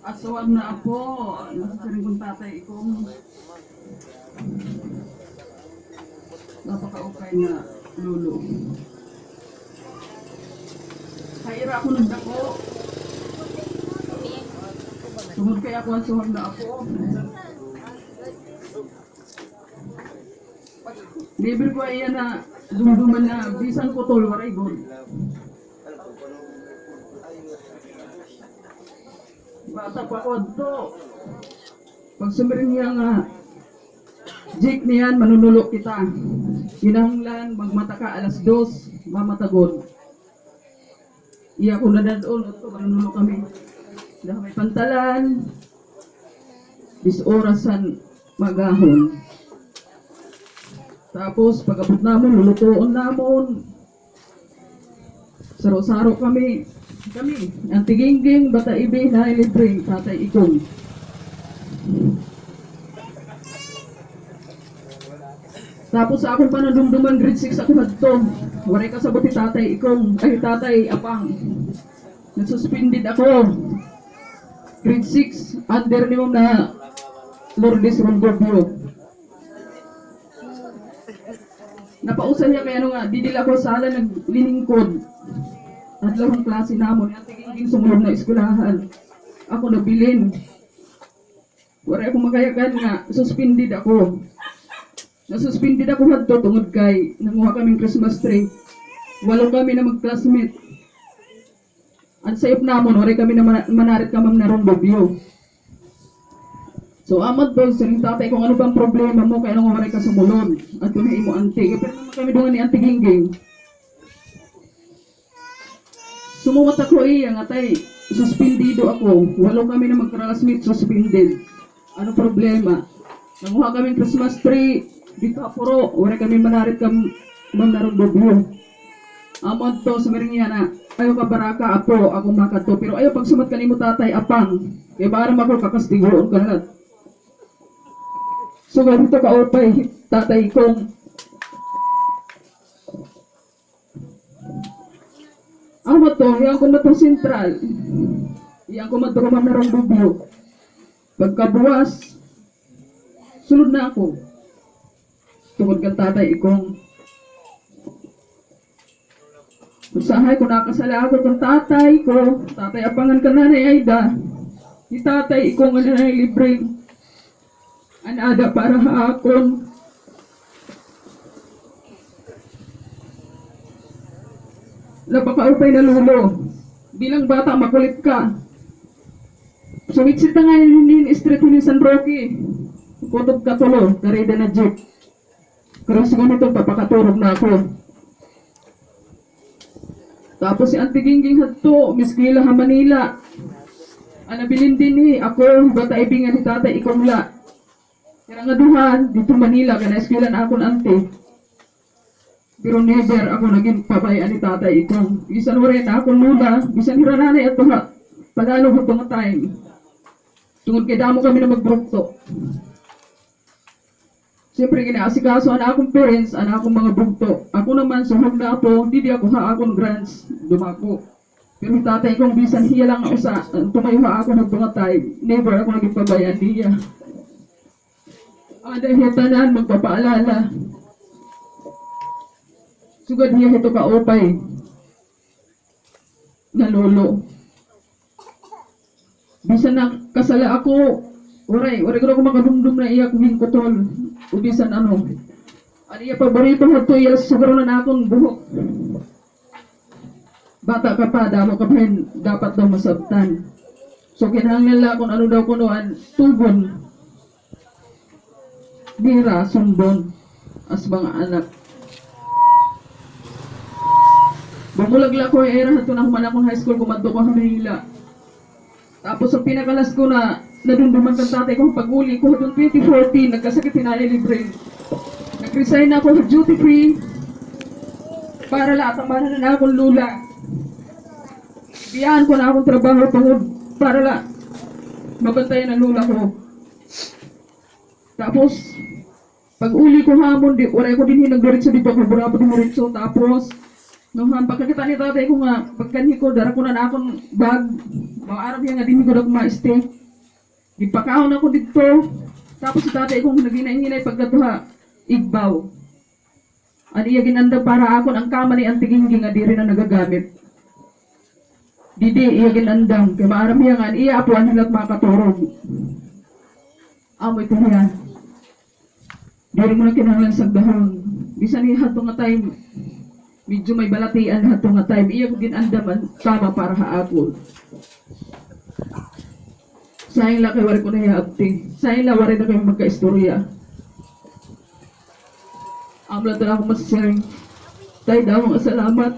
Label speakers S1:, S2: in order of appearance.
S1: Aswang na ako. Nasasaring kong tatay kong napaka-okay na lulo. Kaira ako nagdako. Tungod kaya ako aswang na ako. Libre ko ayan na dumduman na bisan ko tol waray god. Bata pa ko to. Pag sumiring niya nga Jake niyan manunulok kita. Kinahanglan magmata ka alas 2 mamatagod. Iya ko na dadon to manunulok kami. Dahil may pantalan. 10 orasan magahon. Tapos pag-abot namon, lulutuon namon. Saro-saro kami. Ang tigingging, bata ibi, na libre, tatay ikong. Tapos sa akong panadumduman, grade 6 ako hadto. Waray kasabot ni tatay ikong, ay tatay apang. Nasuspended ako. Grade 6, under ni mo na Lourdes Rondobio. Napausan niya kaya ano nga, didila ko sala nagliningkod. At lahong klase namon, ang tiging sumulong na eskulahan. Ako nabilin. Wala akong makayagan nga, suspended ako. Nasuspended ako hadto tungod kay nanguha kaming Christmas tree. 8 kami na mag-classmate. At sayop namon, wala kami na manarit ka mam na Rondobio. So amad doon, sining tatay kung ano bang problema mo, kaya nung maray ka sumulon. At tunahin mo anti. Pero naman kami doon ni Auntie Gingging. Sumumat ako nga tay, suspendido ako. 8 kami na mag-classmate, suspended. Ano problema? Nanguha kami Christmas tree, dito apuro, wala kami manarit ka manarong dobyo. Amad to, sumiring niya na, ayaw ka baraka, apo, ako makato. Pero ayaw pag sumat ka ni mo tatay, apang. Kaya baram ako kakastigoon ka na. So ganito ka opay, tatay kong. Ako to, yan ko na to sentral. Yan ko maturumam na rong bubyo. Pagkabuwas, sunod na ako. Tungod kang tatay ikong. Usahay ko nakasala ako kong tatay ko. Tatay apangan ka na ni Aida. Ni tatay ikong ano na libre. Anada para haakon. Napakaupay na lulo. Bilang bata makulit ka. Sumitsit na nga yung street ni San Roque. Kutob ka tulo, karida na jeep. Cross ko nito, papakaturog na ako. Tapos si Auntie Gingging hadto, miskila ha Manila. Anabilin din ni ako, bata ibingan ni tatay ikong la. Kaya nga duhan, dito Manila, kaya na-eskilan ako ng ante. Pero never ako naging pabayaan ni tatay ikong. Bisan mo rin ako lula, bisan hirananay at tuha. Pagano ko itong time. Tungod kay damo kami na magbrukto. Siyempre kinaasikaso ana akong parents, ana akong mga brukto. Ako naman, suhag na ako, hindi ako ha akong grants, dumako. Pero tatay kong bisan hiya lang ako sa tumayo ha ako nagtungatay. Never ako naging pabayaan niya. Dahil tanan magpapaalala. Sugad niya ito kaopay na lolo. Bisan na kasala ako, oray ko na ako makadumdum na iya kuming kutol. O bisan ano. Ano iya paborito mo to iya siguro na akong buhok. Bata ka pa, damo ka pa dapat daw masabtan. So kinahanglan lang kung ano daw kunuan, tugon. Bira, sumbon, as mga anak. Bumulagla ko yung era na ito na human akong high school, kumanto ko sa Manila. Tapos ang pinakalas ko na nadunduman kang tatay kong pag-uli ko noong 2014, nagkasakit hinali libre. Nag-resign ako sa duty free para lahat ang mana na akong lula. Biyahan ko na akong trabaho tungod para la mabantayan ang lula ko. Tapos, pag uli ko hamon, wala ko din hinagdiritso dito, kabura po din diritso. Tapos, nung pagkakita ni tatay ko nga, pagkanhi ko, dara ko na akong bag, Mga araw yan nga din ko na kumaiste. Gipakaon ako dito. Tapos si tatay kong naginainginay pagkatuha, igbaw. Ano iya ginanda para akon ang kama ni Antiginggi nga di rin na nagagamit. Didi iya ginandang. Kaya maaram yan nga, iya apuan hilat makaturog. Amoy ko yan. Di rin mo na kinahanglan sa dahon. Bisan iya hato nga time, medyo may balatian hato nga time. Iya ko ginandaman, kama para haapon. Sayang lang kay wari ko na hiabting. Sayang lang wari na kayo magka-istorya. Amla talaga ako masasayang. Tayo daw mga salamat.